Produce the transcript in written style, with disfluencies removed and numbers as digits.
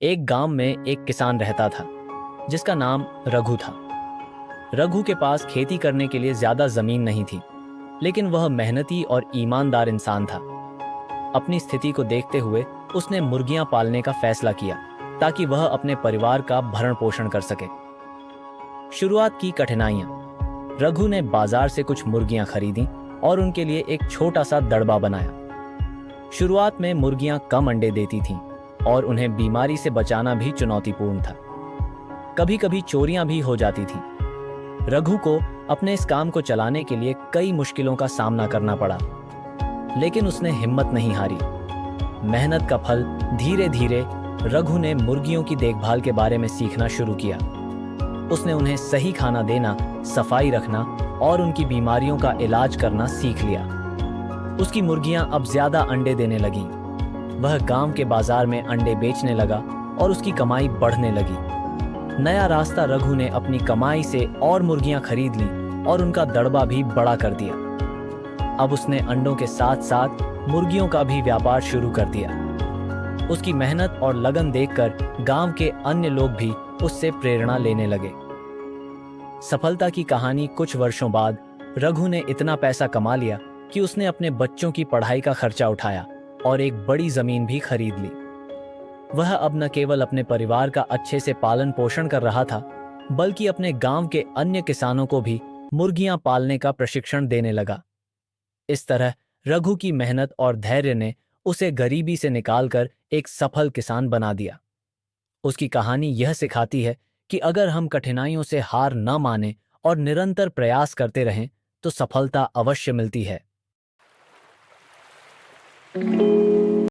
एक गांव में एक किसान रहता था जिसका नाम रघु था। रघु के पास खेती करने के लिए ज्यादा जमीन नहीं थी, लेकिन वह मेहनती और ईमानदार इंसान था। अपनी स्थिति को देखते हुए उसने मुर्गियां पालने का फैसला किया ताकि वह अपने परिवार का भरण पोषण कर सके। शुरुआत की कठिनाइयां। रघु ने बाजार से कुछ मुर्गियां खरीदी और उनके लिए एक छोटा सा दड़बा बनाया। शुरुआत में मुर्गियां कम अंडे देती थीं और उन्हें बीमारी से बचाना भी चुनौतीपूर्ण था। कभी कभी चोरियां भी हो जाती थीं। रघु को अपने इस काम को चलाने के लिए कई मुश्किलों का सामना करना पड़ा, लेकिन उसने हिम्मत नहीं हारी। मेहनत का फल धीरे धीरे रघु ने मुर्गियों की देखभाल के बारे में सीखना शुरू किया। उसने उन्हें सही खाना देना, सफाई रखना और उनकी बीमारियों का इलाज करना सीख लिया। उसकी मुर्गियां अब ज्यादा अंडे देने लगीं। वह गांव के बाजार में अंडे बेचने लगा और उसकी कमाई बढ़ने लगी। नया रास्ता रघु ने अपनी कमाई से और मुर्गियां खरीद ली और उनका दड़बा भी बड़ा कर दिया। अब उसने अंडों के साथ साथ मुर्गियों का भी व्यापार शुरू कर दिया। उसकी मेहनत और लगन देखकर गांव के अन्य लोग भी उससे प्रेरणा लेने लगे। सफलता की कहानी। कुछ वर्षों बाद रघु ने इतना पैसा कमा लिया कि उसने अपने बच्चों की पढ़ाई का खर्चा उठाया और एक बड़ी जमीन भी खरीद ली। वह अब न केवल अपने परिवार का अच्छे से पालन पोषण कर रहा था, बल्कि अपने गांव के अन्य किसानों को भी मुर्गियां पालने का प्रशिक्षण देने लगा। इस तरह रघु की मेहनत और धैर्य ने उसे गरीबी से निकालकर एक सफल किसान बना दिया। उसकी कहानी यह सिखाती है कि अगर हम कठिनाइयों से हार न माने और निरंतर प्रयास करते रहें, तो सफलता अवश्य मिलती है।